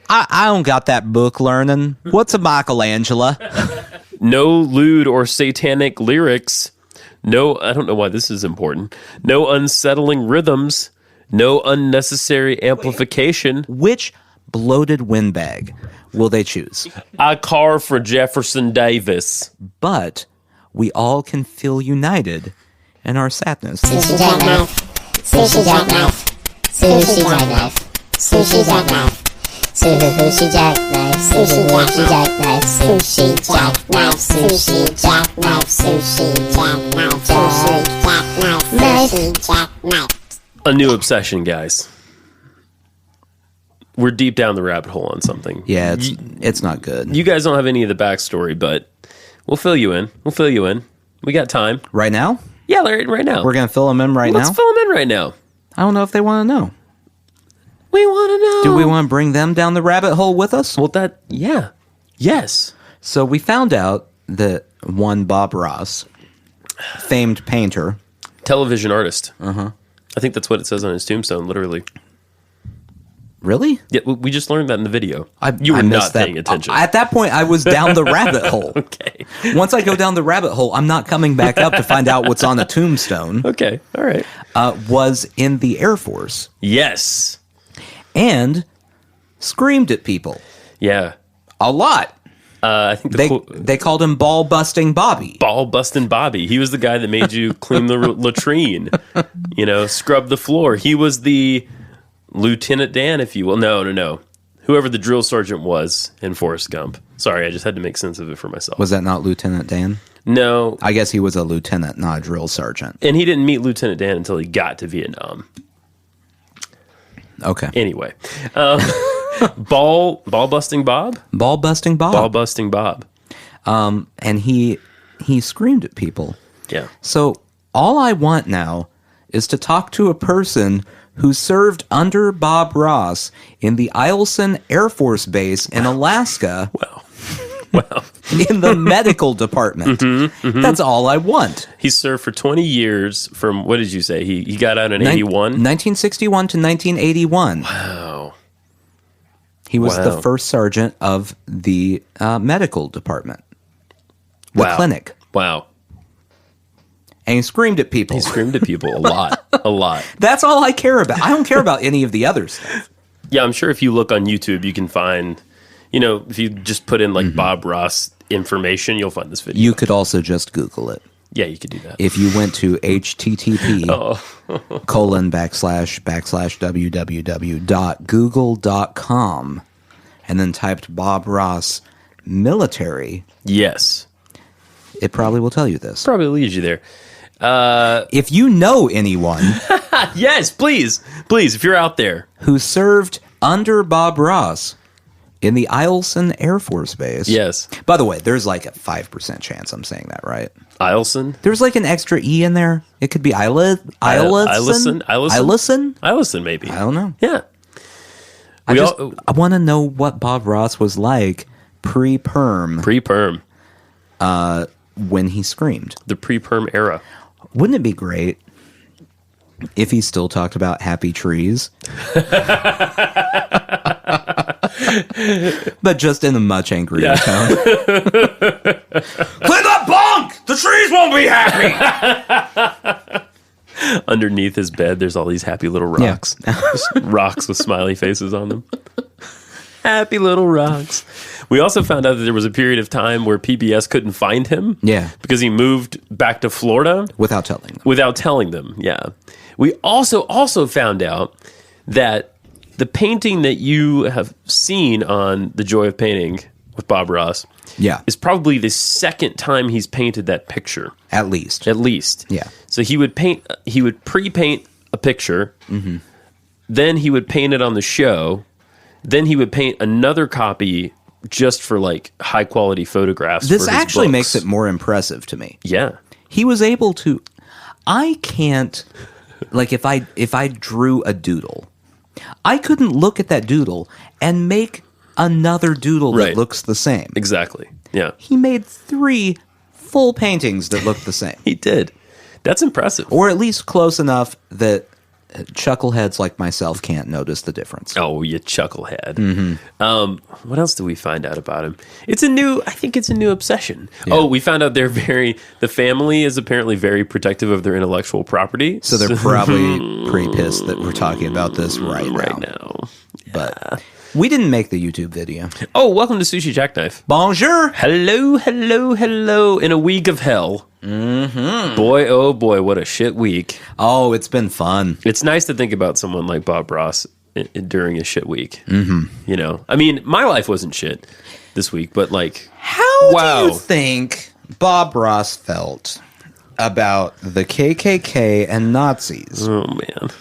I don't got that book learning. What's a Michelangelo? No lewd or satanic lyrics. No, I don't know why this is important. No unsettling rhythms. No unnecessary amplification. Which bloated windbag will they choose? A car for Jefferson Davis. But we all can feel united in our sadness. Sushi jackknife. Sushi jackknife. Sushi jackknife. Sushi jackknife. Sushi jackknife. Sushi jackknife. Sushi jackknife. Sushi jackknife. Sushi jackknife. Sushi jackknife. Sushi jackknife. A new obsession, guys. We're deep down the rabbit hole on something. Yeah, it's not good. You guys don't have any of the backstory, but we'll fill you in. We got time. Right now? Yeah, right now. We're going to fill them in now? Let's fill them in right now. I don't know if they want to know. We want to know. Do we want to bring them down the rabbit hole with us? Well, yeah. Yes. So we found out that one Bob Ross, famed painter. Television artist. Uh-huh. I think that's what it says on his tombstone, literally. Really? Yeah, we just learned that in the video. You were not paying attention. At that point, I was down the rabbit hole. Okay. Once I go down the rabbit hole, I'm not coming back up to find out what's on a tombstone. Okay, all right. Was in the Air Force. Yes. And screamed at people. Yeah. A lot. I think they called him Ball Busting Bobby. Ball Busting Bobby. He was the guy that made you clean the latrine, scrub the floor. He was the Lieutenant Dan, if you will. No. Whoever the drill sergeant was in Forrest Gump. Sorry, I just had to make sense of it for myself. Was that not Lieutenant Dan? No. I guess he was a lieutenant, not a drill sergeant. And he didn't meet Lieutenant Dan until he got to Vietnam. Okay. Anyway. Ball Busting Bob? Ball Busting Bob. Ball Busting Bob. And he screamed at people. Yeah. So all I want now is to talk to a person who served under Bob Ross in the Eielson Air Force Base in Alaska. Wow. In the medical department. That's all I want. He served for 20 years from, what did you say? He got out in 81? 1961 to 1981. Wow. He was the first sergeant of the medical department. The clinic. Wow. And he screamed at people. He screamed at people a lot. A lot. That's all I care about. I don't care about any of the other stuff. Yeah, I'm sure if you look on YouTube, you can find, if you just put in Bob Ross information, you'll find this video. You could also just Google it. Yeah, you could do that. If you went to http://www.google.com and then typed Bob Ross military. Yes. It probably will tell you this. Probably leads you there. If you know anyone. Yes, please, if you're out there. Who served under Bob Ross in the Eielson Air Force Base. Yes. By the way, there's like a 5% chance I'm saying that right. Eielson? There's like an extra E in there. It could be Eielson? Eielson, maybe. I don't know. Yeah. I want to know what Bob Ross was like pre-perm. When he screamed. The pre-perm era. Wouldn't it be great if he still talked about happy trees? But just in a much angrier tone. Play that bonk! The trees won't be happy! Underneath his bed, there's all these happy little rocks. Yeah. Just rocks with smiley faces on them. Happy little rocks. We also found out that there was a period of time where PBS couldn't find him. Yeah. Because he moved back to Florida. Without telling them. Yeah. We also found out that the painting that you have seen on The Joy of Painting with Bob Ross is probably the second time he's painted that picture. At least. Yeah. So he would pre-paint a picture, then he would paint it on the show, then he would paint another copy just for high quality photographs. This for his actually books. Makes it more impressive to me. Yeah. He was able to. I can't. If I drew a doodle, I couldn't look at that doodle and make another doodle that looks the same. Exactly. Yeah. He made 3 full paintings that look the same. He did. That's impressive. Or at least close enough that chuckleheads like myself can't notice the difference. Oh, you chucklehead. What else do we find out about him? I think it's a new obsession. Yeah. Oh, we found out the family is apparently very protective of their intellectual property. So they're probably pretty pissed that we're talking about this right now. Yeah. But we didn't make the YouTube video. Oh, welcome to Sushi Jackknife. Bonjour. Hello, hello, hello. In a week of hell. Mm-hmm. Boy, oh boy, what a shit week. Oh, it's been fun. It's nice to think about someone like Bob Ross during a shit week. Mm-hmm. I mean, my life wasn't shit this week, but like... How do you think Bob Ross felt about the KKK and Nazis? Oh, man.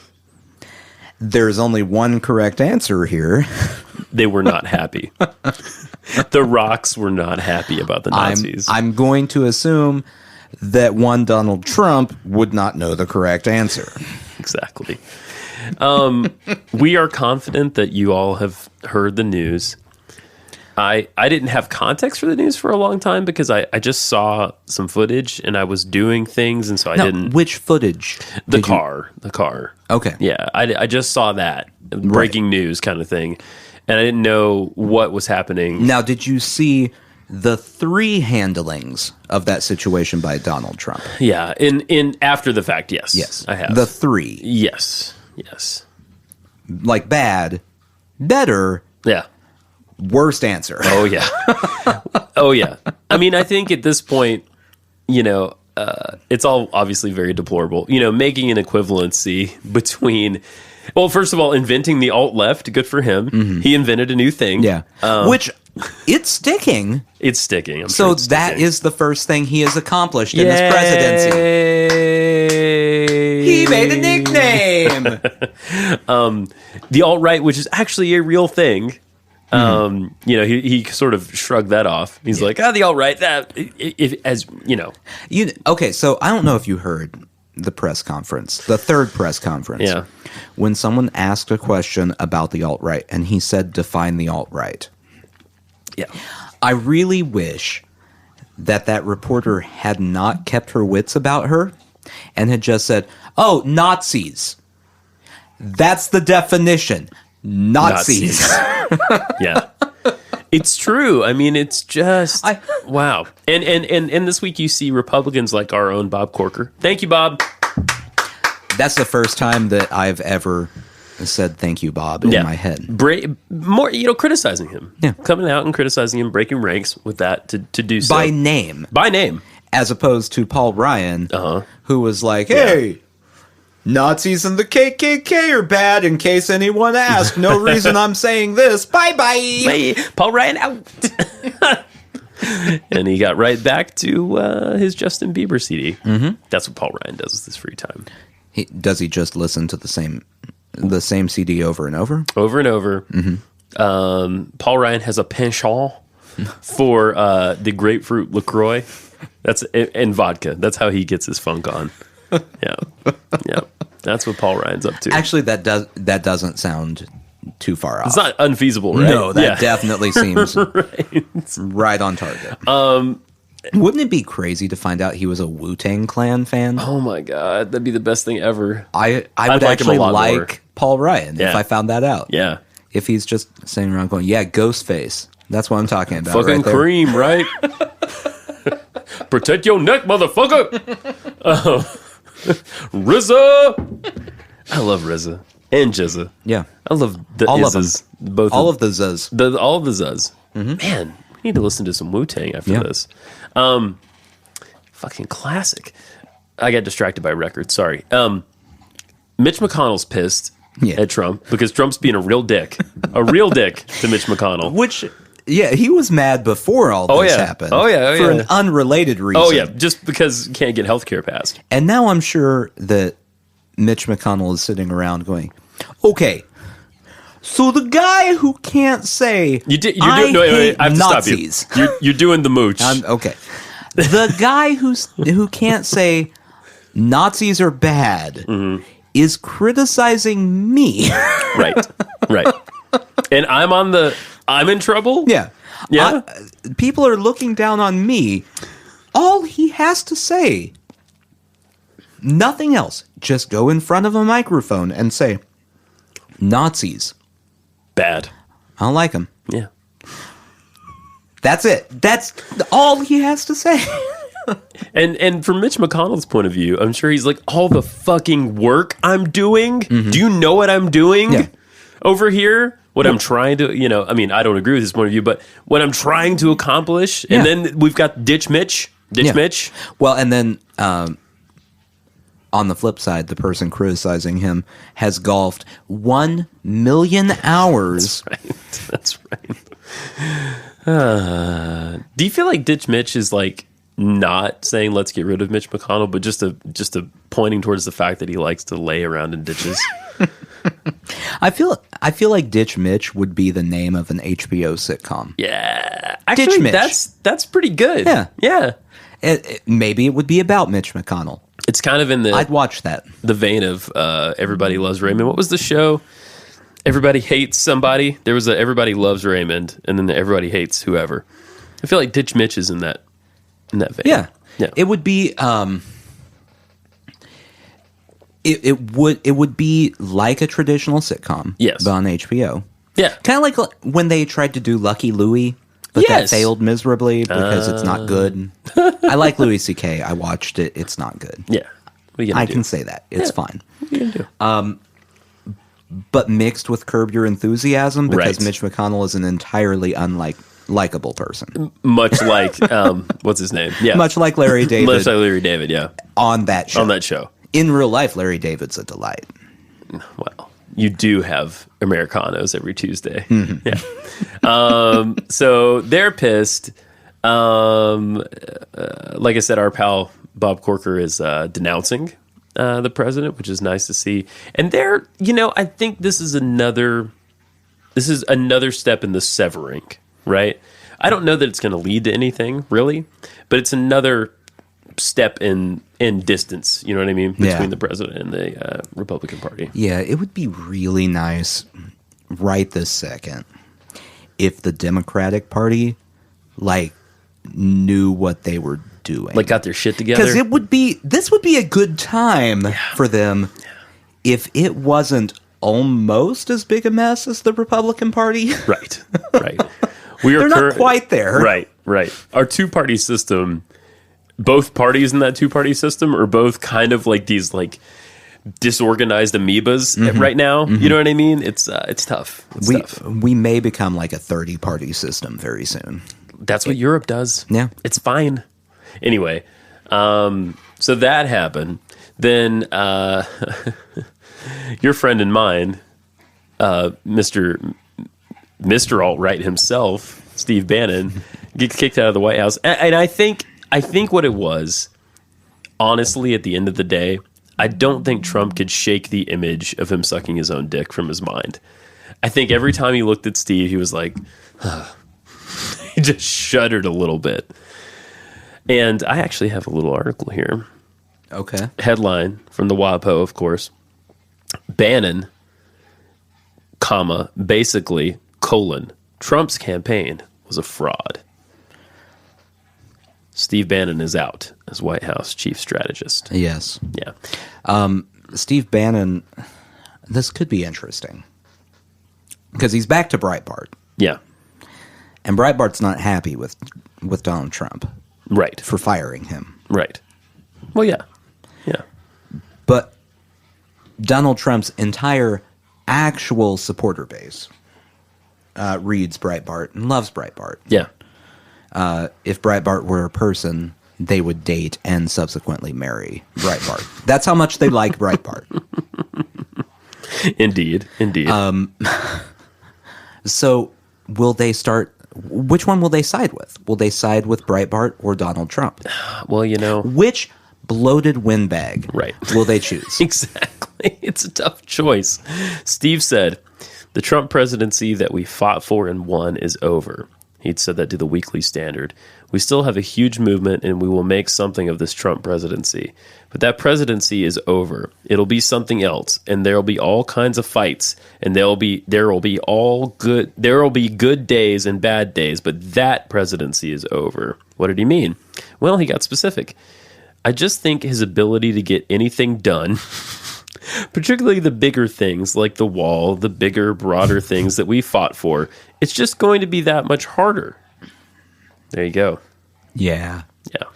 There's only one correct answer here. They were not happy. The Rocks were not happy about the Nazis. I'm going to assume that one Donald Trump would not know the correct answer. Exactly. We are confident that you all have heard the news. I didn't have context for the news for a long time because I just saw some footage and I was doing things, and so I didn't... Which footage? The car. Okay. Yeah, I just saw that. Breaking news kind of thing. And I didn't know what was happening. Now, did you see the 3 handlings of that situation by Donald Trump? Yeah, in after the fact, yes. Yes. I have. The 3. Yes. Like bad, better... Yeah. Worst answer. Oh, yeah. Oh, yeah. I mean, I think at this point, it's all obviously very deplorable. Making an equivalency between... Well, first of all, inventing the alt-left, good for him. Mm-hmm. He invented a new thing. Yeah. Which, it's sticking. It's sticking. I'm so sure it's that sticking. is the first thing he has accomplished in his presidency. He made a nickname. The alt-right, which is actually a real thing. He sort of shrugged that off. He's like, the alt-right, Okay, so I don't know if you heard the press conference, the third press conference. Yeah. When someone asked a question about the alt-right, and he said, define the alt-right. Yeah. I really wish that reporter had not kept her wits about her and had just said, oh, Nazis. That's the definition. Nazis. Yeah. It's true. I mean, it's just wow. And this week you see Republicans like our own Bob Corker. Thank you, Bob. That's the first time that I've ever said thank you, Bob, in my head. More, criticizing him. Yeah. Coming out and criticizing him, breaking ranks with that to do so. By name. As opposed to Paul Ryan, who was like, hey, Nazis and the KKK are bad, in case anyone asked. No reason I'm saying this. Bye-bye. Bye. Paul Ryan out. And he got right back to his Justin Bieber CD. Mm-hmm. That's what Paul Ryan does with his free time. Does he just listen to the same CD over and over? Over and over. Mm-hmm. Paul Ryan has a penchant for the grapefruit LaCroix. And vodka. That's how he gets his funk on. Yeah. That's what Paul Ryan's up to. Actually, that doesn't sound too far off. It's not unfeasible, right? No, that definitely seems right on target. Wouldn't it be crazy to find out he was a Wu-Tang Clan fan? Oh my God, that'd be the best thing ever. I would actually like Paul Ryan if I found that out. Yeah. If he's just sitting around going, yeah, Ghostface. That's what I'm talking about. Fucking right there. cream, right? Protect your neck, motherfucker. RZA. I love RZA and Jizza. Yeah. I love the all Izzas. of them. Both all of the Zs. All of the Zs. Mm-hmm. Man, we need to listen to some Wu-Tang after this. Fucking classic. I got distracted by records. Sorry. Mitch McConnell's pissed at Trump because Trump's being a real dick. A real dick to Mitch McConnell. Which... Yeah, he was mad before all this happened. For an unrelated reason. Oh, yeah, just because he can't get health care passed. And now I'm sure that Mitch McConnell is sitting around going, okay, so the guy who can't say, I hate Nazis. You're doing the mooch. Okay. The guy who can't say Nazis are bad is criticizing me. Right. And I'm in trouble? Yeah. People are looking down on me. All he has to say, Nothing else. Just go in front of a microphone and say, Nazis. Bad. I don't like them. Yeah. That's it. That's all he has to say. And from Mitch McConnell's point of view, I'm sure he's like, all the fucking work I'm doing. Do you know what I'm doing over here? What I'm trying to, I mean, I don't agree with his point of view, but what I'm trying to accomplish. And then we've got Ditch Mitch. Mitch. Well, and then on the flip side, the person criticizing him has golfed 1 million hours. That's right. Do you feel like Ditch Mitch is like not saying let's get rid of Mitch McConnell, but just a pointing towards the fact that he likes to lay around in ditches? I feel like Ditch Mitch would be the name of an HBO sitcom. Yeah, actually, Ditch Mitch. That's pretty good. Yeah. Maybe it would be about Mitch McConnell. It's kind of in I'd watch that. The vein of Everybody Loves Raymond. What was the show? Everybody hates somebody. There was Everybody Loves Raymond, and then Everybody hates whoever. I feel like Ditch Mitch is in that vein. Yeah. It would be. It would be like a traditional sitcom. Yes. But on HBO. Yeah. Kind of like when they tried to do Lucky Louie, but that failed miserably because it's not good. I like Louis C.K. I watched it. It's not good. Yeah. I can say that. It's fine. What are you gonna do? But mixed with Curb Your Enthusiasm because Right. Mitch McConnell is an entirely unlikable person. Much like what's his name? Yeah. Much like Larry David. Much like Larry David, yeah. On that show. In real life, Larry David's a delight. Well, you do have Americanos every Tuesday. Mm-hmm. Yeah. So they're pissed. Like I said, our pal Bob Corker is denouncing the president, which is nice to see. And they're, I think this is another step in the severing, right? I don't know that it's going to lead to anything, really, but it's another step in distance, you know what I mean, between the president and the Republican Party. Yeah, it would be really nice right this second if the Democratic Party knew what they were doing. Got their shit together. Because this would be a good time for them if it wasn't almost as big a mess as the Republican Party. Right. They're not quite there. Right. Our two-party system, both parties in that two-party system are both kind of like these disorganized amoebas right now. Mm-hmm. You know what I mean? It's tough. We may become like a 30-party system very soon. That's what Europe does. Yeah. It's fine. Anyway, so that happened. Then your friend and mine, Mr. Alt-Right himself, Steve Bannon, gets kicked out of the White House. And I think what it was, honestly, at the end of the day, I don't think Trump could shake the image of him sucking his own dick from his mind. I think every time he looked at Steve, he was like, he just shuddered a little bit. And I actually have a little article here. Okay. Headline from the WAPO, of course. Bannon, basically, Trump's campaign was a fraud. Steve Bannon is out as White House chief strategist. Yes. Yeah. Steve Bannon, this could be interesting. Because he's back to Breitbart. Yeah. And Breitbart's not happy with Donald Trump. Right. For firing him. Right. Well, yeah. Yeah. But Donald Trump's entire actual supporter base reads Breitbart and loves Breitbart. Yeah. If Breitbart were a person, they would date and subsequently marry Breitbart. That's how much they like Breitbart. Indeed. So will they start... Which one will they side with? Will they side with Breitbart or Donald Trump? Well, Which bloated windbag will they choose? Exactly. It's a tough choice. Steve said, the Trump presidency that we fought for and won is over. He'd said that to the Weekly Standard. We still have a huge movement and we will make something of this Trump presidency. But that presidency is over. It'll be something else, and there'll be all kinds of fights, and there will be good days and bad days, but that presidency is over. What did he mean? Well, he got specific. I just think his ability to get anything done, particularly the bigger things like the wall, the bigger, broader things that we fought for, it's just going to be that much harder. There you go. Yeah. Yeah.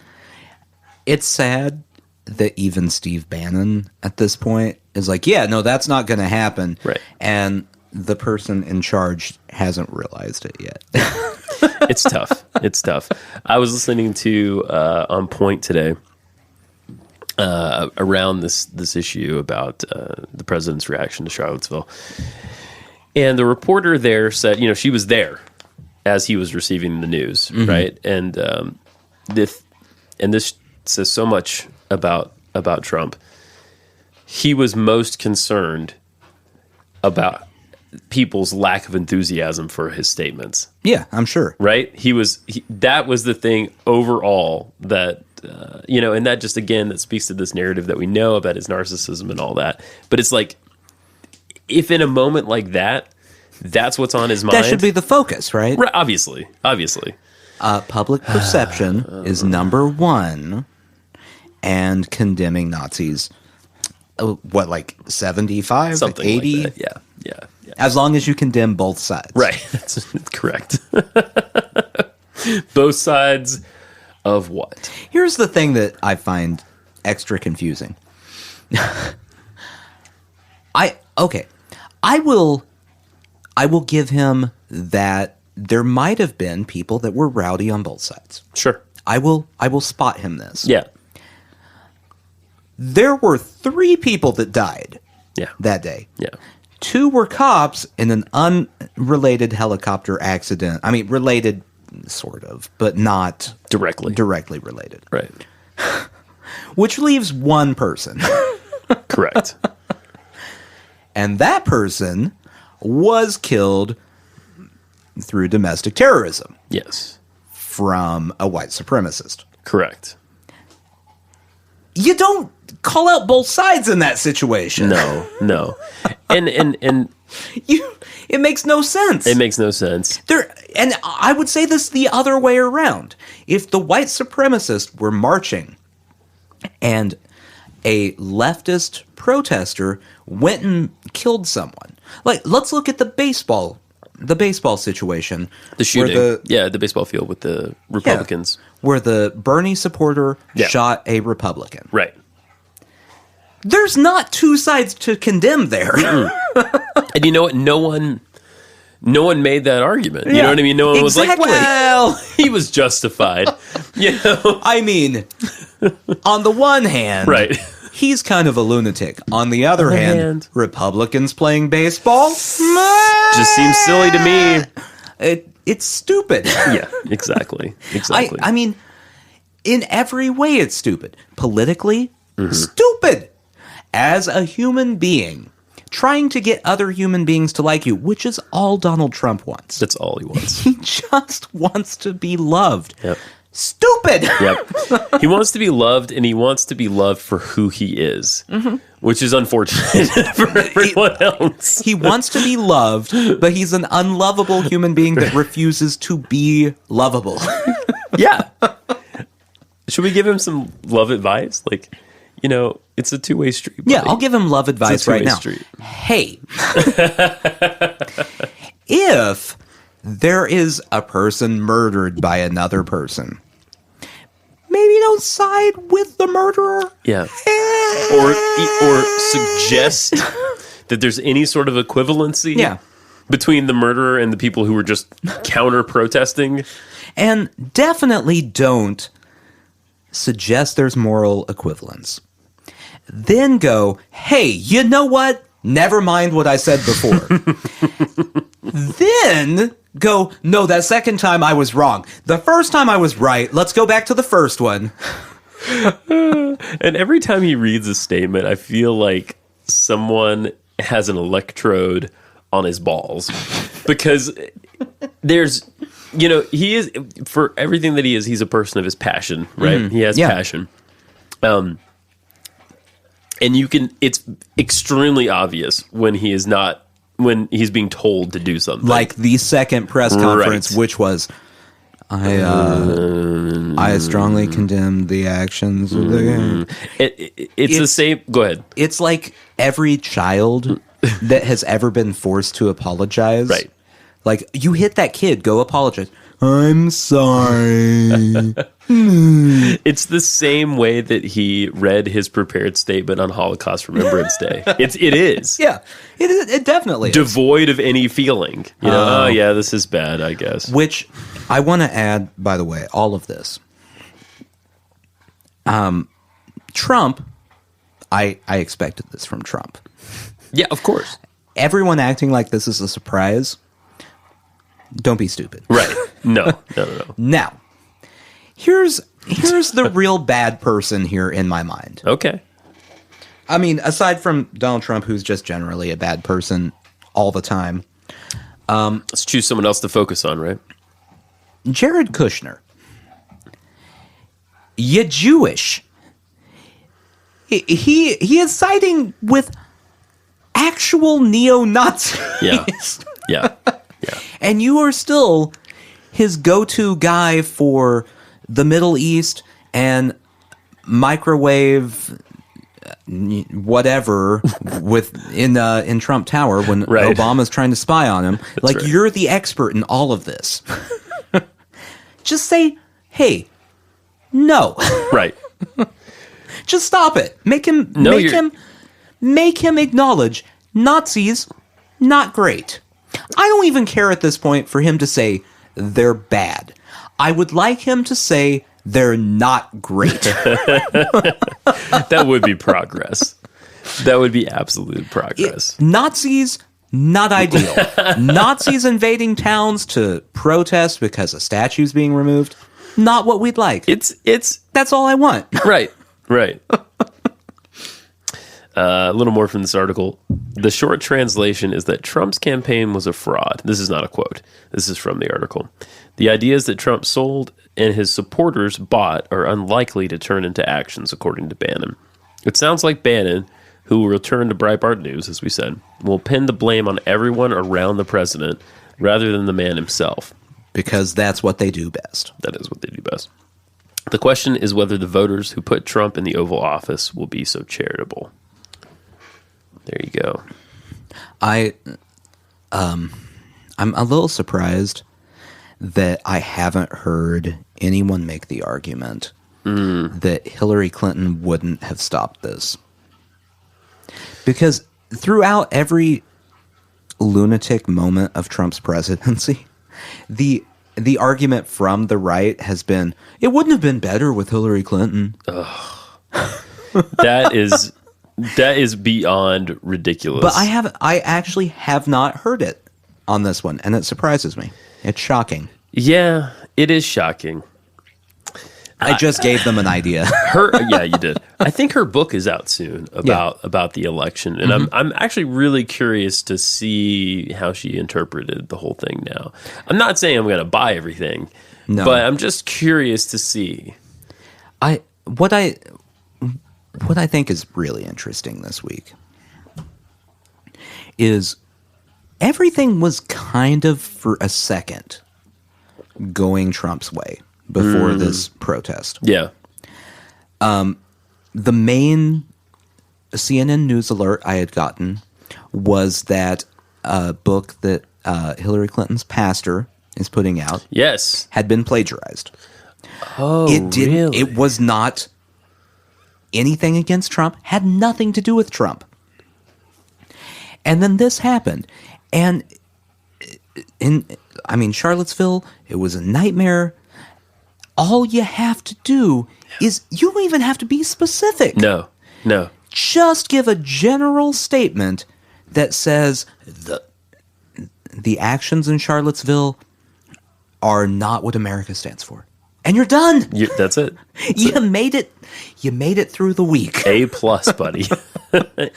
It's sad that even Steve Bannon at this point is like, yeah, no, that's not going to happen. Right. And the person in charge hasn't realized it yet. It's tough. It's tough. I was listening to On Point today around this issue about the president's reaction to Charlottesville. And the reporter there said, she was there as he was receiving the news, right? And this says so much about Trump. He was most concerned about people's lack of enthusiasm for his statements. Yeah, I'm sure. Right? That was the thing overall that, and that just, again, that speaks to this narrative that we know about his narcissism and all that. But it's like, if in a moment like that, that's what's on his mind. That should be the focus, right? Right, obviously. Public perception is number one, and condemning Nazis, 75, Something 80? like that. Yeah. As long as you condemn both sides. Right. That's correct. Both sides of what? Here's the thing that I find extra confusing. I will give him that there might have been people that were rowdy on both sides. Sure. I will spot him this. Yeah. There were 3 people that died that day. Yeah. 2 were cops in an unrelated helicopter accident. I mean, related, sort of, but not Directly related. Right. Which leaves 1 person. Correct. And that person was killed through domestic terrorism. Yes. From a white supremacist. Correct. You don't call out both sides in that situation. No. And it makes no sense. It makes no sense. And I would say this the other way around. If the white supremacists were marching and a leftist protester went and killed someone, like, let's look at the baseball situation. The shooting. The baseball field with the Republicans. Yeah, where the Bernie supporter shot a Republican. Right. There's not 2 sides to condemn there. And you know what? No one made that argument. You know what I mean? No one was like, well, he was justified. I mean, on the one hand, right. He's kind of a lunatic. On the other hand, Republicans playing baseball? Just seems silly to me. It's stupid. Yeah, exactly. I mean, in every way it's stupid. Politically, stupid. As a human being, trying to get other human beings to like you, which is all Donald Trump wants. That's all he wants. He just wants to be loved. Yep. Stupid. Yep. He wants to be loved, and he wants to be loved for who he is, which is unfortunate for everyone else. He wants to be loved, but he's an unlovable human being that refuses to be lovable. Yeah. Should we give him some love advice? Like, it's a two-way street. Buddy. Yeah, I'll give him love advice right now. Street. Hey, if there is a person murdered by another person, maybe don't side with the murderer. Yeah. Or suggest that there's any sort of equivalency between the murderer and the people who were just counter-protesting. And definitely don't suggest there's moral equivalence. Then go, hey, you know what? Never mind what I said before. Then go, no, that second time I was wrong. The first time I was right. Let's go back to the first one. And every time he reads a statement, I feel like someone has an electrode on his balls. Because there's, he is, for everything that he is, he's a person of his passion, right? He has passion. And it's extremely obvious when he's being told to do something. Like the second press conference, which was I strongly condemn the actions of the It's the same. Go ahead. It's like every child that has ever been forced to apologize. Right. Like, you hit that kid, go apologize. I'm sorry. It's the same way that he read his prepared statement on Holocaust Remembrance Day. It is. Yeah, it definitely is. Devoid of any feeling. You know, oh yeah, this is bad, I guess. Which I want to add, by the way, all of this. Trump, I expected this from Trump. Yeah, of course. Everyone acting like this is a surprise. Don't be stupid. Right. No. Now, here's the real bad person here in my mind. Okay. I mean, aside from Donald Trump, who's just generally a bad person all the time. Let's choose someone else to focus on, right? Jared Kushner. You Jewish. He is siding with actual neo-Nazis. Yeah. And you are still his go-to guy for the Middle East and microwave whatever in Trump Tower when Obama's trying to spy on him. That's right. You're the expert in all of this. Just say, hey, no. Right. Just stop it. Make him acknowledge Nazis not great. I don't even care at this point for him to say they're bad. I would like him to say they're not great. That would be progress. That would be absolute progress. Nazis, not ideal. Nazis invading towns to protest because a statue's being removed, not what we'd like. That's all I want. Right. A little more from this article. The short translation is that Trump's campaign was a fraud. This is not a quote. This is from the article. The ideas that Trump sold and his supporters bought are unlikely to turn into actions, according to Bannon. It sounds like Bannon, who will return to Breitbart News, as we said, will pin the blame on everyone around the president rather than the man himself. Because that's what they do best. That is what they do best. The question is whether the voters who put Trump in the Oval Office will be so charitable. There you go. I'm a little surprised that I haven't heard anyone make the argument that Hillary Clinton wouldn't have stopped this. Because throughout every lunatic moment of Trump's presidency, the argument from the right has been, it wouldn't have been better with Hillary Clinton. That is beyond ridiculous. But I actually have not heard it on this one, and it surprises me. It's shocking. Yeah, it is shocking. I just gave them an idea. Yeah, you did. I think her book is out soon about the election, and I'm actually really curious to see how she interpreted the whole thing now. I'm not saying I'm going to buy everything, but I'm just curious to see. What I think is really interesting this week is everything was kind of for a second going Trump's way before this protest. Yeah. The main CNN news alert I had gotten was that a book that Hillary Clinton's pastor is putting out had been plagiarized. Oh, really? It was not anything against Trump, had nothing to do with Trump. And then this happened. And Charlottesville, it was a nightmare. All you have to do is, you don't even have to be specific. No. Just give a general statement that says the actions in Charlottesville are not what America stands for. And you're done. That's it. You made it. You made it through the week. A+, buddy.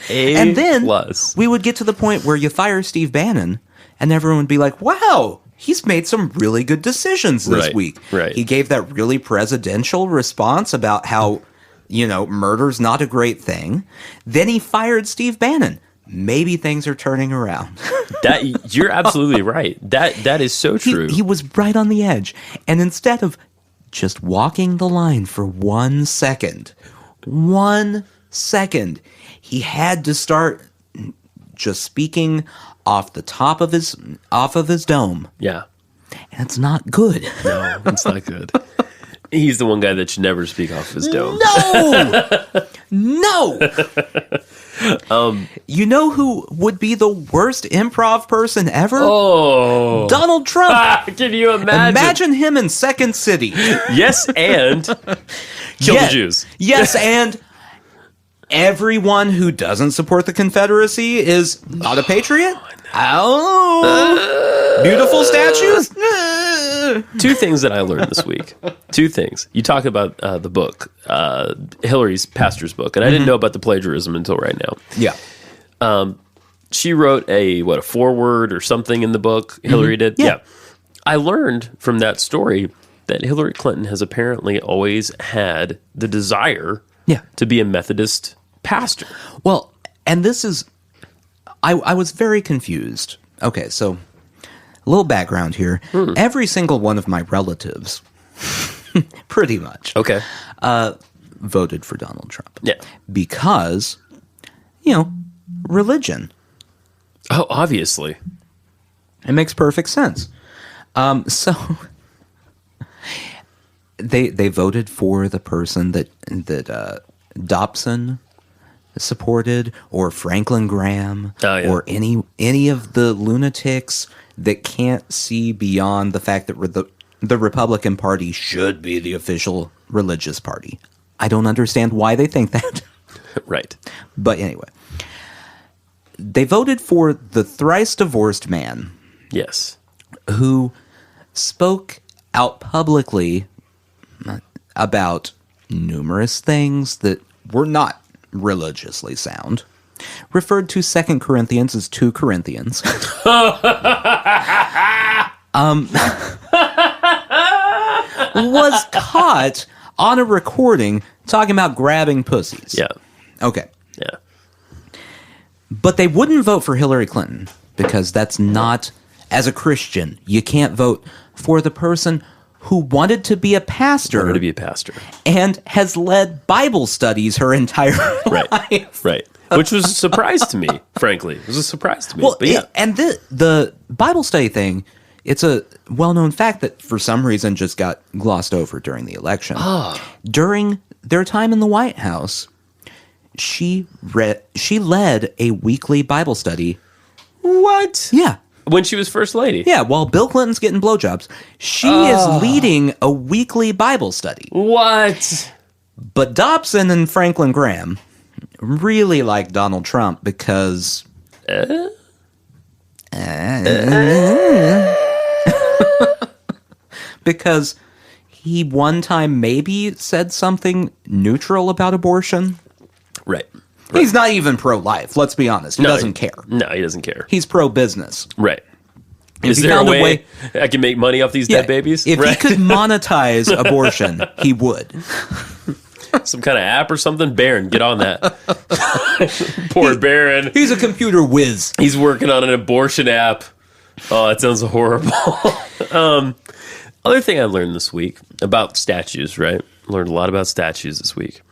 And then we would get to the point where you fire Steve Bannon, and everyone would be like, "Wow, he's made some really good decisions this week." Right. He gave that really presidential response about how, murder's not a great thing. Then he fired Steve Bannon. maybe things are turning around. That you're absolutely right. That is so true. He was right on the edge. And instead of just walking the line for 1 second, he had to start just speaking off the top of his dome. Yeah. And it's not good. No, it's not good. He's the one guy that should never speak off his dome. No. You know who would be the worst improv person ever? Oh. Donald Trump. Can you imagine? Imagine him in Second City. Yes, and kill the Jews. Yes, and everyone who doesn't support the Confederacy is not a patriot? Oh. Beautiful statues? Two things that I learned this week. Two things. You talk about the book, Hillary's pastor's book, and I didn't know about the plagiarism until right now. Yeah. She wrote a foreword or something in the book, Hillary did? Yeah. I learned from that story that Hillary Clinton has apparently always had the desire to be a Methodist pastor. Well, and this is... I was very confused. Okay, so a little background here. Every single one of my relatives, pretty much, voted for Donald Trump. Yeah. Because, religion. Oh, obviously. It makes perfect sense. So they voted for the person that Dobson supported, or Franklin Graham, or any of the lunatics that can't see beyond the fact that the Republican Party should be the official religious party. I don't understand why they think that. Right. But anyway, they voted for the thrice divorced man. Yes. Who spoke out publicly about numerous things that were not religiously sound, referred to 2 Corinthians as 2 Corinthians. Was caught on a recording talking about grabbing pussies. Yeah. Okay. Yeah. But they wouldn't vote for Hillary Clinton because that's not, as a Christian, you can't vote for the person who wanted to be a pastor. And has led Bible studies her entire life. Right. Which was a surprise to me, frankly. It was a surprise to me. Well, but yeah. And the Bible study thing, it's a well-known fact that for some reason just got glossed over during the election. During their time in the White House, she led a weekly Bible study. What? Yeah. When she was First Lady? Yeah, while Bill Clinton's getting blowjobs, she is leading a weekly Bible study. What? But Dobson and Franklin Graham really like Donald Trump because... because he one time maybe said something neutral about abortion. Right. He's not even pro-life, let's be honest. He doesn't care. No, he doesn't care. He's pro-business. Right. Is there a way I can make money off these dead babies? If he could monetize abortion, he would. Some kind of app or something? Barron, get on that. Poor Barron. He's a computer whiz. He's working on an abortion app. Oh, that sounds horrible. Other thing I learned this week about statues, right? Learned a lot about statues this week.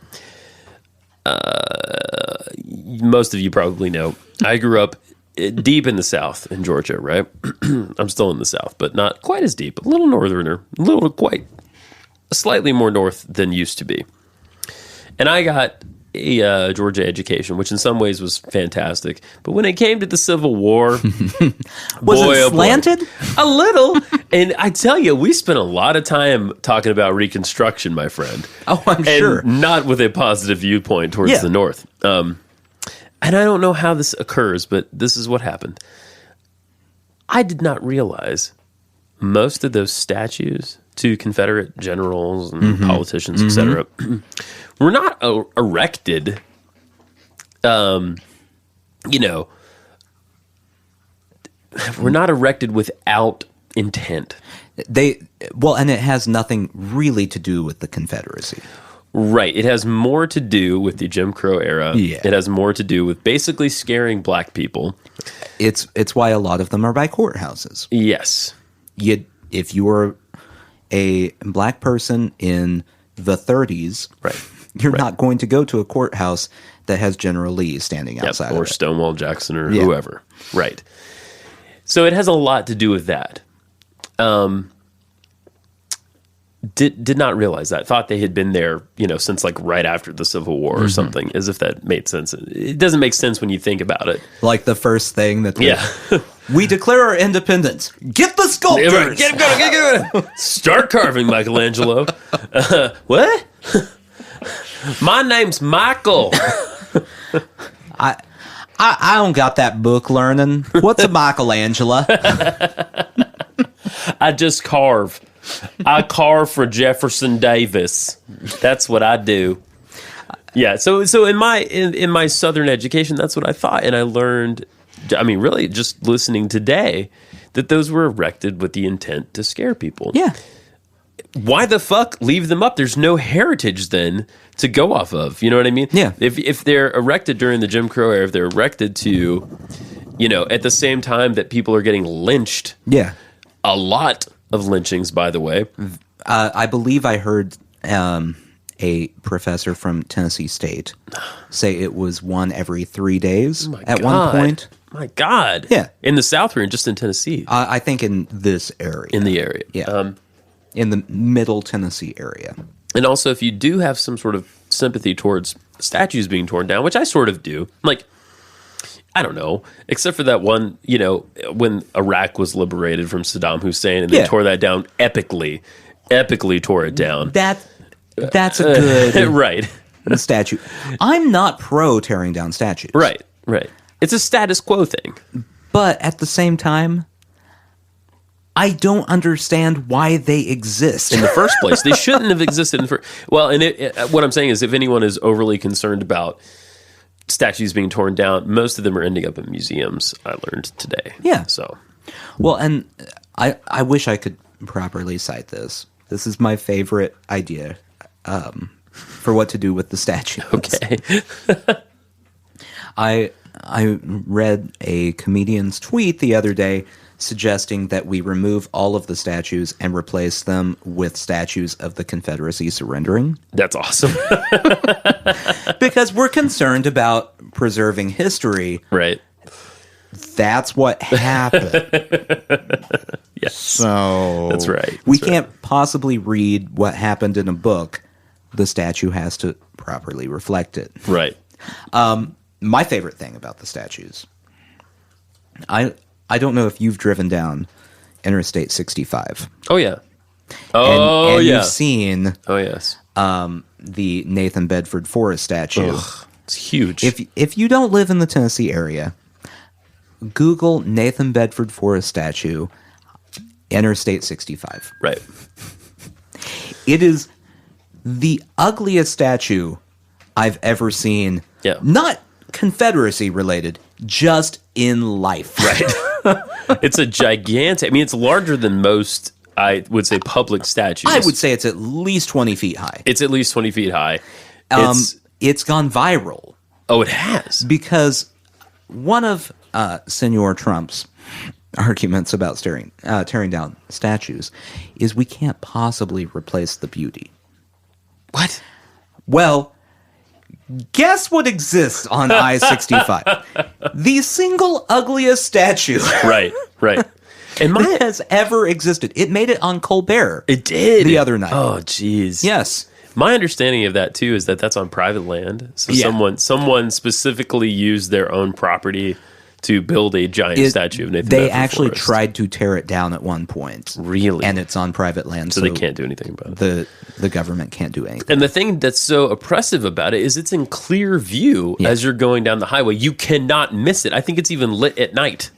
Most of you probably know, I grew up deep in the South in Georgia, right? I'm still in the South, but not quite as deep. A little northerner, slightly more north than used to be. And I got a Georgia education, which in some ways was fantastic. But when it came to the Civil War, was it slanted? A little. And I tell you, we spent a lot of time talking about Reconstruction, my friend. Oh, I'm sure. Not with a positive viewpoint towards the North. And I don't know how this occurs, but this is what happened. I did not realize most of those statues to Confederate generals and politicians, etc., were not erected, were not erected without intent. And it has nothing really to do with the Confederacy. Right. It has more to do with the Jim Crow era. Yeah. It has more to do with basically scaring black people. It's why a lot of them are by courthouses. Yes. If you were a black person in the 30s, Right. you're not going to go to a courthouse that has General Lee standing outside or of it. Stonewall Jackson or whoever. Right. So it has a lot to do with that. Did not realize that. Thought they had been there, since like right after the Civil War or something, as if that made sense. It doesn't make sense when you think about it. Like the first thing that we declare our independence. Get the sculptors. Get going. Start carving, Michelangelo. What? My name's Michael. I don't got that book learning. What's a Michelangelo? I just carve. I carve for Jefferson Davis. That's what I do. Yeah. So in my Southern education, that's what I thought, and I learned. I mean, really, just listening today, that those were erected with the intent to scare people. Yeah. Why the fuck leave them up? There's no heritage then to go off of. You know what I mean? Yeah. If they're erected during the Jim Crow era, if they're erected to, at the same time that people are getting lynched. Yeah. A lot of lynchings, by the way. I believe I heard a professor from Tennessee State say it was one every 3 days at one point. My God. Yeah. In the South or just in Tennessee? I think in this area. In the area. Yeah. In the middle Tennessee area. And also, if you do have some sort of sympathy towards statues being torn down, which I sort of do, like, I don't know, except for that one, when Iraq was liberated from Saddam Hussein and they tore that down epically tore it down. That's a good right. statue. I'm not pro tearing down statues. Right. It's a status quo thing. But at the same time, I don't understand why they exist. In the first place. They shouldn't have existed. What I'm saying is if anyone is overly concerned about statues being torn down, most of them are ending up in museums, I learned today. Yeah. So, well, and I wish I could properly cite this. This is my favorite idea for what to do with the statues. Okay. I read a comedian's tweet the other day suggesting that we remove all of the statues and replace them with statues of the Confederacy surrendering. That's awesome. Because we're concerned about preserving history. Right. That's what happened. Yes. So that's right. We can't possibly read what happened in a book. The statue has to properly reflect it. Right. My favorite thing about the statues, I don't know if you've driven down Interstate 65. Oh, yeah. And you've seen oh, yes. The Nathan Bedford Forrest statue. Ugh, it's huge. If you don't live in the Tennessee area, Google Nathan Bedford Forrest statue, Interstate 65. Right. It is the ugliest statue I've ever seen. Yeah. Not Confederacy related, just in life. Right. It's a gigantic, it's larger than most, I would say, public statues. I would say it's at least 20 feet high. It's at least 20 feet high. It's gone viral. Oh, it has? Because one of Senor Trump's arguments about tearing down statues is we can't possibly replace the beauty. What? Well, guess what exists on I-65? The single ugliest statue. Right. And that has ever existed. It made it on Colbert. It did. The other night. Oh, jeez. Yes. My understanding of that, too, is that that's on private land. So someone specifically used their own property to build a giant statue of Nathan Bedford They actually Forrest. tried to tear it down at one point. Really? And it's on private land. So they can't do anything about it. The government can't do anything. And the thing that's so oppressive about it is it's in clear view as you're going down the highway. You cannot miss it. I think it's even lit at night.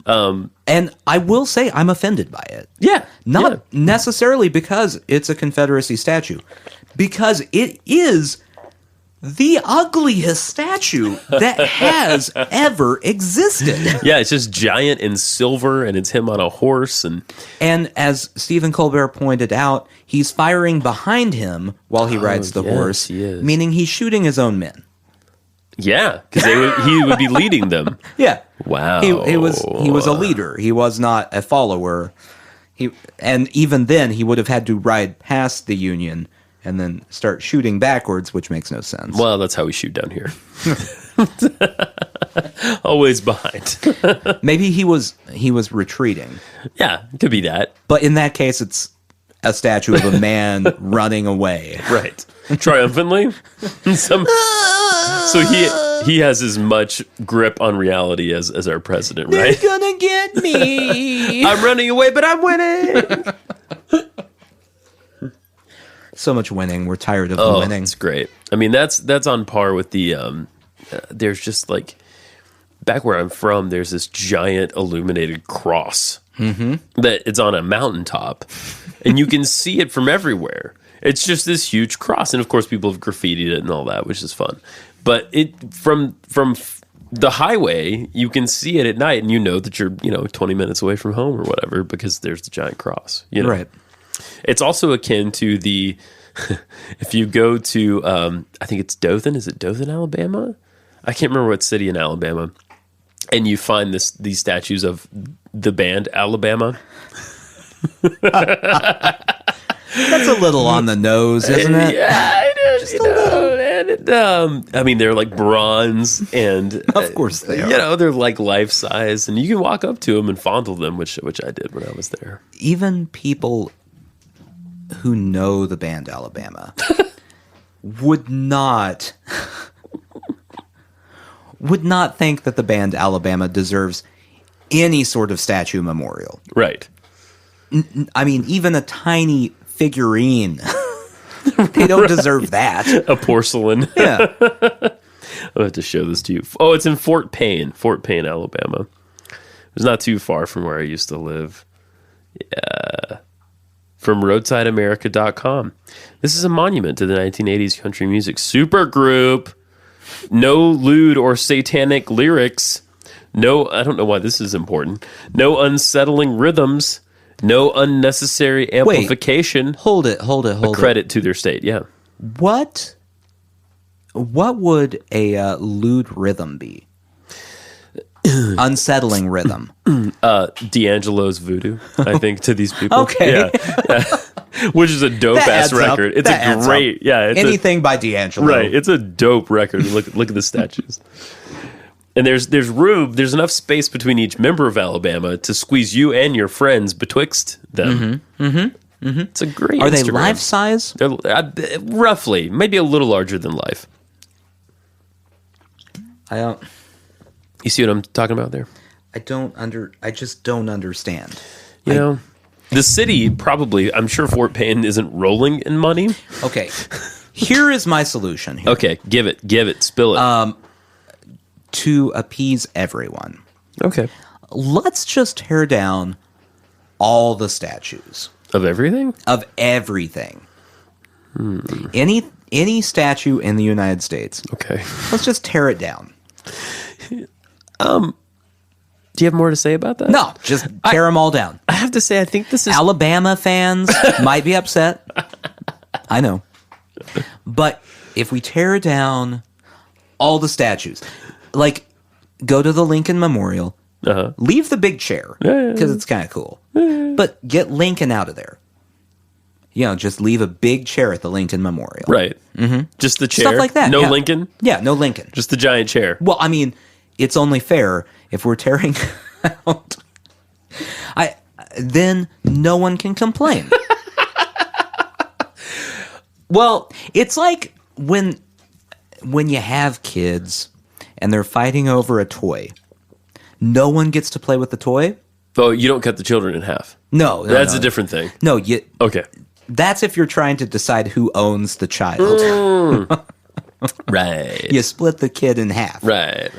And I will say I'm offended by it. Yeah. Not necessarily because it's a Confederacy statue. Because it is the ugliest statue that has ever existed. Yeah, it's just giant and silver, and it's him on a horse. And as Stephen Colbert pointed out, he's firing behind him while he rides the horse, he is. meaning he's shooting his own men. Yeah, because he would be leading them. Yeah. Wow. He was a leader. He was not a follower. And even then, he would have had to ride past the Union and then start shooting backwards, which makes no sense. Well, that's how we shoot down here. Always behind. Maybe he was retreating. Yeah, it could be that. But in that case, it's a statue of a man running away. Right. Triumphantly. So he has as much grip on reality as our president, right? They're gonna get me. I'm running away, but I'm winning. So much winning. We're tired of the winning. It's great. I mean, that's on par with the. There's just like back where I'm from. There's this giant illuminated cross that it's on a mountaintop, and you can see it from everywhere. It's just this huge cross, and of course, people have graffitied it and all that, which is fun. But it from the highway, you can see it at night, and you know that you're 20 minutes away from home or whatever because there's the giant cross. Right. It's also akin to the, if you go to, I think it's Dothan. Is it Dothan, Alabama? I can't remember what city in Alabama. And you find these statues of the band Alabama. That's a little on the nose, isn't it? Yeah, it is. I mean, they're like bronze, and of course they are. They're like life size, and you can walk up to them and fondle them, which I did when I was there. Even people who know the band Alabama would not think that the band Alabama deserves any sort of statue memorial. Right. I mean, even a tiny figurine. They don't deserve that. A porcelain. Yeah. I'll have to show this to you. Oh, it's in Fort Payne, Alabama. It's not too far from where I used to live. Yeah. From roadsideamerica.com. This is a monument to the 1980s country music supergroup. No lewd or satanic lyrics. No, I don't know why this is important. No unsettling rhythms. No unnecessary amplification. Wait, hold it. A credit to their state, yeah. What would a lewd rhythm be? Unsettling rhythm. D'Angelo's Voodoo, I think, to these people. Okay. Yeah. Which is a dope-ass record. It's a great... Yeah, it's anything by D'Angelo. Right, it's a dope record. Look at the statues. And there's room, there's enough space between each member of Alabama to squeeze you and your friends betwixt them. It's a great Are Instagram. they life size? They're roughly, maybe a little larger than life. I don't... You see what I'm talking about there? I just don't understand. You know, the city probably, I'm sure Fort Payne isn't rolling in money. Okay. Here is my solution. Here. Okay, give it, spill it. To appease everyone. Okay. Let's just tear down all the statues. Of everything? Of everything. Any statue in the United States. Okay. Let's just tear it down. Do you have more to say about that? No, just tear them all down. I have to say, I think this is... Alabama fans might be upset. I know. But if we tear down all the statues, like, go to the Lincoln Memorial, leave the big chair, because it's kind of cool. But get Lincoln out of there. Just leave a big chair at the Lincoln Memorial. Right. Mm-hmm. Just the chair? Stuff like that. No Lincoln? Yeah, no Lincoln. Just the giant chair. Well, I mean, it's only fair if we're tearing out... then no one can complain. Well, it's like when you have kids and they're fighting over a toy. No one gets to play with the toy. Oh, you don't cut the children in half. No, that's a different thing. No, okay. That's if you're trying to decide who owns the child. Right. You split the kid in half. Right.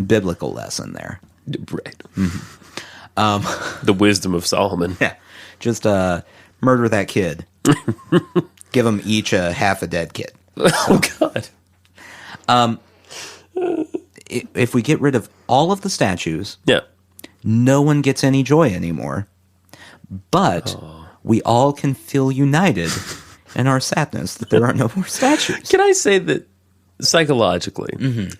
Biblical lesson there. Right. Mm-hmm. The wisdom of Solomon. Yeah. Just murder that kid. Give them each half a dead kid. Oh, God. If we get rid of all of the statues, Yeah. no one gets any joy anymore. But we all can feel united in our sadness that there are no more statues. Can I say that psychologically,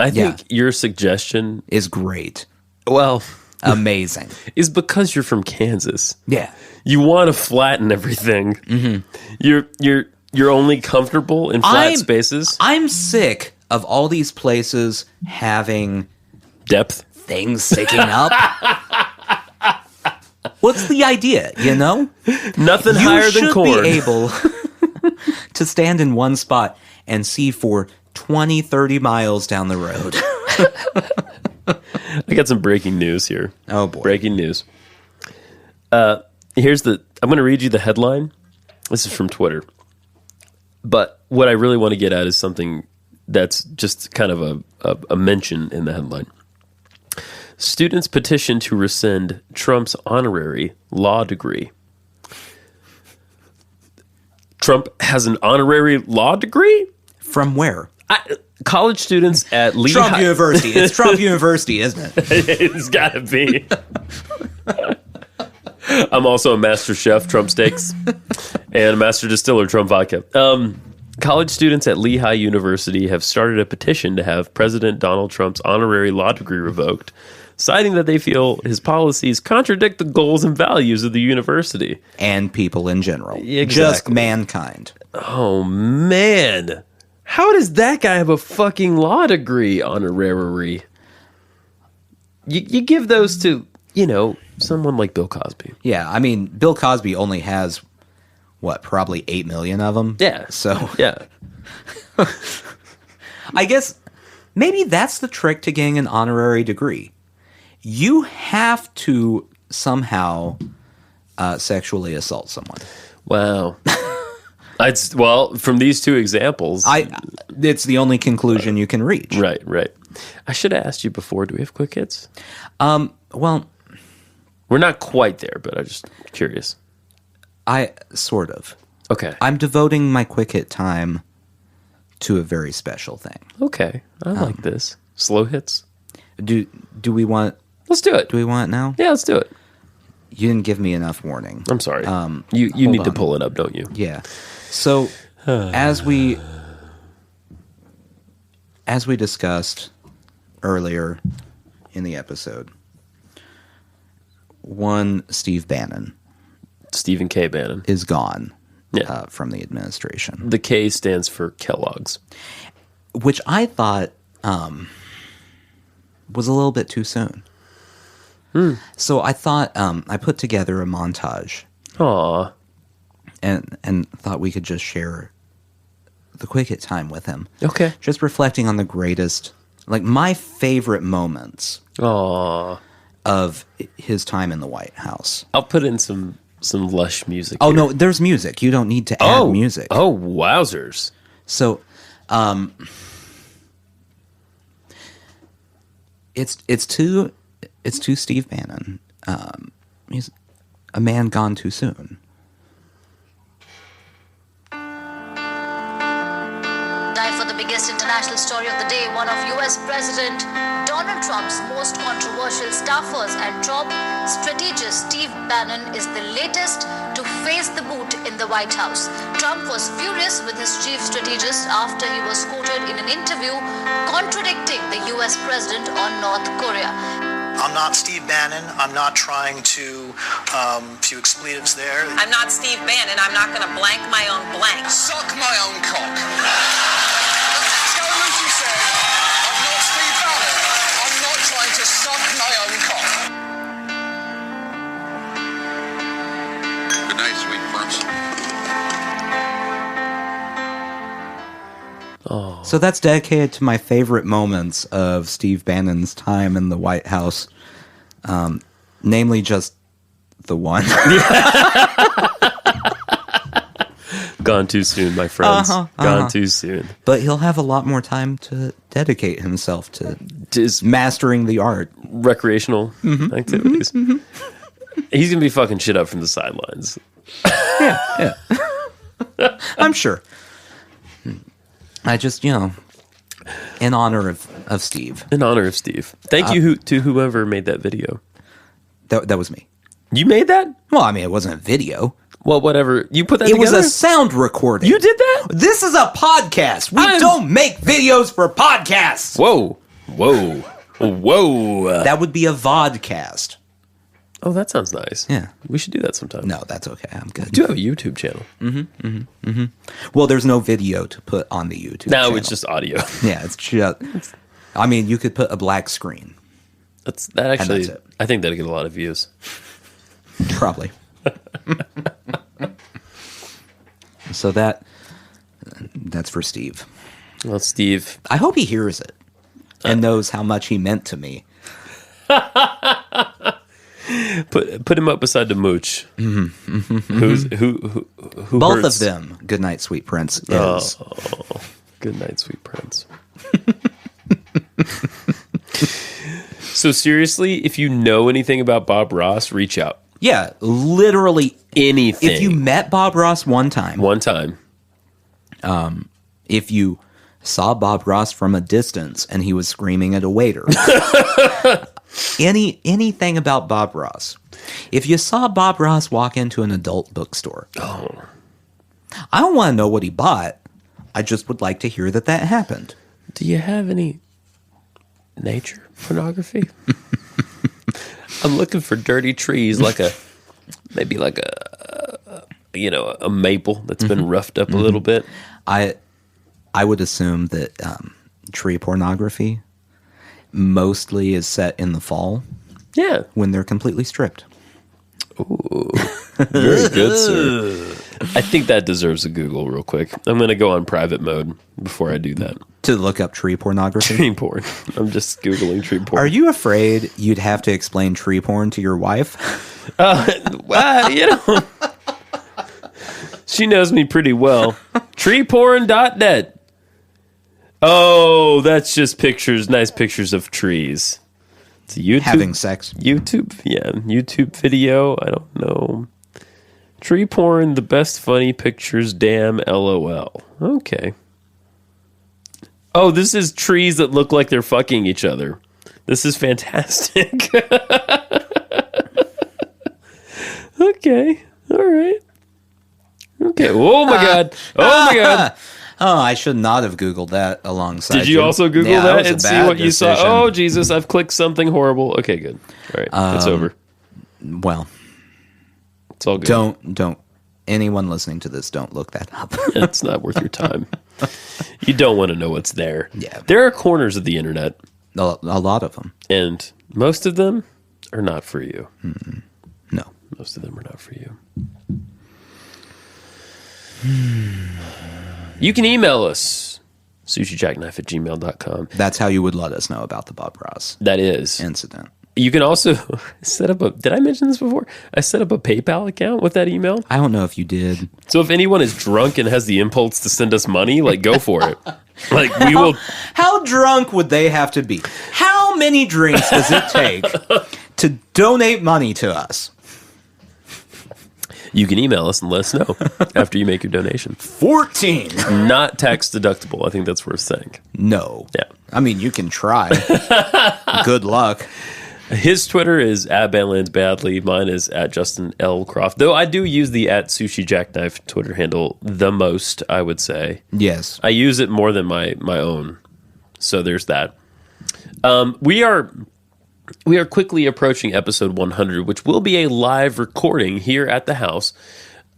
I think your suggestion Is great. well, Amazing. is because you're from Kansas. Yeah. You want to flatten everything. You're only comfortable in flat spaces. I'm sick of all these places having Depth. things sticking up. What's the idea, you know? Nothing higher than corn. You should be able to stand in one spot and see for 20, 30 miles down the road. I got some breaking news here. Oh, boy. Breaking news. I'm going to read you the headline. This is from Twitter. But what I really want to get at is something that's just kind of a mention in the headline. Students petition to rescind Trump's honorary law degree. Trump has an honorary law degree? From where? College students at Lehigh Trump University. It's Trump University, isn't it? It's got to be. I'm also a master chef, Trump Steaks, and a master distiller, Trump Vodka. College students at Lehigh University have started a petition to have President Donald Trump's honorary law degree revoked, citing that they feel his policies contradict the goals and values of the university. And people in general. Exactly. Just mankind. Oh, man. How does that guy have a fucking law degree, honorary? You give those to, someone like Bill Cosby. Yeah, I mean, Bill Cosby only has, probably 8 million of them? Yeah. So, yeah. I guess maybe that's the trick to getting an honorary degree. You have to somehow sexually assault someone. Wow. From these two examples, it's the only conclusion you can reach. Right. I should have asked you before. Do we have quick hits? Well, we're not quite there, but I'm just curious. Sort of. Okay. I'm devoting my quick hit time to a very special thing. Okay. I like this. Slow hits. Do we want? Let's do it. Do we want it now? Yeah, let's do it. You didn't give me enough warning. I'm sorry. You need to pull it up, don't you? Yeah. So as we discussed earlier in the episode, one Steve Bannon, Stephen K. Bannon, is gone Yeah. from the administration. The K stands for Kellogg's, which I thought was a little bit too soon. So I thought I put together a montage. Aw. And thought we could just share the quick hit time with him. Okay. Just reflecting on the greatest, my favorite moments Aw. of his time in the White House. I'll put in some lush music. Oh, here. no, there's music. You don't need to add music. Oh, wowzers. So, it's to Steve Bannon. He's a man gone too soon. Time for the biggest international story of the day. One of U.S. President Donald Trump's most controversial staffers and top strategist Steve Bannon is the latest to face the boot in the White House. Trump was furious with his chief strategist after he was quoted in an interview contradicting the U.S. president on North Korea. I'm not Steve Bannon. I'm not trying to, few expletives there. I'm not Steve Bannon. I'm not going to blank my own blank. Suck my own cock. Tell Lucy said, I'm not Steve Bannon. I'm not trying to suck my own cock. Good night, sweet prince. So that's dedicated to my favorite moments of Steve Bannon's time in the White House. Namely just the one. Gone too soon, my friends. Gone too soon. But he'll have a lot more time to dedicate himself to His mastering the art. recreational activities. He's going to be fucking shit up from the sidelines. I'm sure. I just, in honor of Steve. In honor of Steve. Thank you to whoever made that video. That was me. You made that? Well, I mean, it wasn't a video. Well, whatever. You put that It together? was a sound recording. You did that? This is a podcast. We don't make videos for podcasts. Whoa. That would be a vodcast. Oh, that sounds nice. Yeah. We should do that sometime. No, that's okay. I'm good. We do have a YouTube channel. Well, there's no video to put on the YouTube channel. No, it's just audio. Yeah, it's just... I mean, you could put a black screen. That actually, that's it. I think that'd get a lot of views. Probably. So that's for Steve. Well, Steve. I hope he hears it and knows how much he meant to me. Put him up beside the mooch. Who Both hurts? of them. Good night, sweet prince. Is. Oh, good night, sweet prince. So seriously, if you know anything about Bob Ross, reach out. Yeah, literally Anything. If you met Bob Ross one time, if you saw Bob Ross from a distance and he was screaming at a waiter, anything about Bob Ross. If you saw Bob Ross walk into an adult bookstore, I don't want to know what he bought. I just would like to hear that happened. Do you have any nature pornography? I'm looking for dirty trees, maybe like a maple that's been roughed up a little bit. I would assume that tree pornography mostly is set in the fall. Yeah. When they're completely stripped. Ooh, very good, sir. I think that deserves a Google real quick. I'm going to go on private mode before I do that. To look up tree pornography? Tree porn. I'm just Googling tree porn. Are you afraid you'd have to explain tree porn to your wife? She knows me pretty well. Treeporn.net. Oh, that's just pictures, nice pictures of trees. It's a YouTube. Having sex. YouTube video. I don't know. Tree porn, the best funny pictures, damn, LOL. Okay. Oh, this is trees that look like they're fucking each other. This is fantastic. Okay. All right. Okay. Oh, my God. Oh, my God. Oh, I should not have Googled that alongside. Did you also Google that and see what you saw? decision. Oh, Jesus, I've clicked something horrible. Okay, good. All right. It's over. Well, It's all good. don't. Anyone listening to this, don't look that up. It's not worth your time. You don't want to know what's there. Yeah. There are corners of the internet, A lot of them. and most of them are not for you. No. Most of them are not for you. You can email us, sushijackknife@gmail.com. That's how you would let us know about the Bob Ross That is. incident. You can also set up did I mention this before? I set up a PayPal account with that email. I don't know if you did. So if anyone is drunk and has the impulse to send us money, go for it. We will. How drunk would they have to be? How many drinks does it take to donate money to us? You can email us and let us know after you make your donation. 14. Not tax deductible. I think that's worth saying. No. Yeah. I mean, you can try. Good luck. His Twitter is @badlandsbadly. Mine is @JustinLCroft. Though I do use the @SushiJackknife Twitter handle the most, I would say. Yes. I use it more than my own. So there's that. We are quickly approaching episode 100, which will be a live recording here at the house.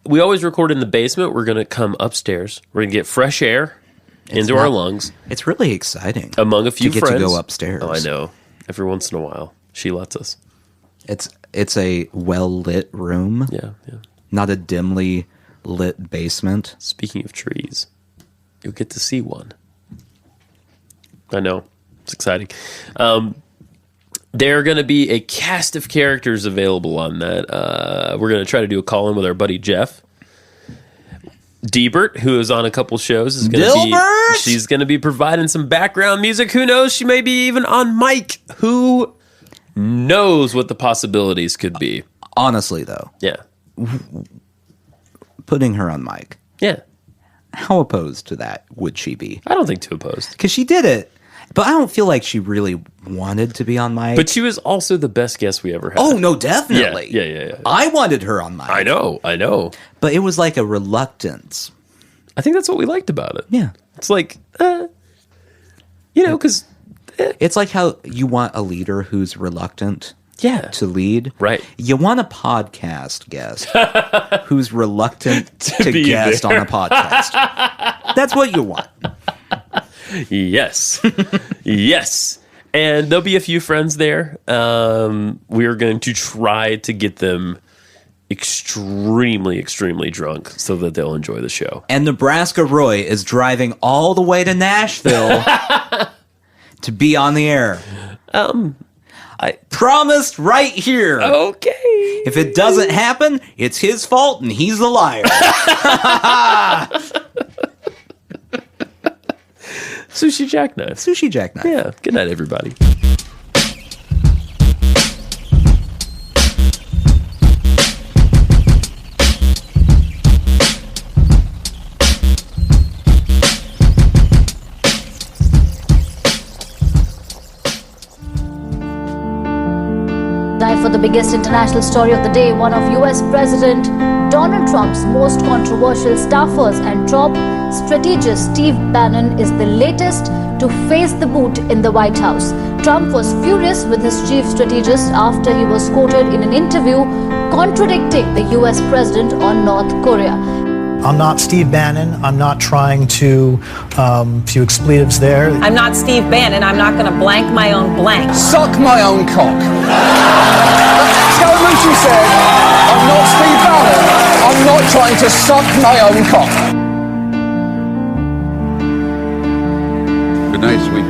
We always record in the basement. We're going to come upstairs. We're going to get fresh air into our lungs. It's really exciting. Among a few to get friends. to go upstairs. Oh, I know. Every once in a while. She lets us. It's a well-lit room. Yeah. Not a dimly lit basement. Speaking of trees, you'll get to see one. I know. It's exciting. There are going to be a cast of characters available on that. We're going to try to do a call-in with our buddy Jeff. Debert, who is on a couple shows, is going to be. She's going to be providing some background music. Who knows? She may be even on mic. Who knows what the possibilities could be? Honestly, though, Yeah. putting her on mic. Yeah. How opposed to that would she be? I don't think too opposed. Because she did it, but I don't feel like she really wanted to be on mic. But she was also the best guest we ever had. Oh, no, definitely. Yeah. I wanted her on mic. I know. But it was like a reluctance. I think that's what we liked about it. Yeah. It's like, because... It's like how you want a leader who's reluctant to lead. Right. You want a podcast guest who's reluctant to be guest there. on a podcast. That's what you want. Yes. Yes. And there'll be a few friends there. We're going to try to get them extremely, extremely drunk so that they'll enjoy the show. And Nebraska Roy is driving all the way to Nashville to be on the air. I promised right here. Okay. If it doesn't happen, it's his fault and he's the liar. Sushi Jackknife. Sushi Jackknife. Yeah. Good night, everybody. Time for the biggest international story of the day. One of US President Donald Trump's most controversial staffers and top strategist Steve Bannon is the latest to face the boot in the White House. Trump was furious with his chief strategist after he was quoted in an interview contradicting the US president on North Korea. I'm not Steve Bannon. I'm not trying to, few expletives there. I'm not Steve Bannon. I'm not going to blank my own blank. Suck my own cock. Scaramucci said, I'm not Steve Bannon. I'm not trying to suck my own cock. Good night, sweet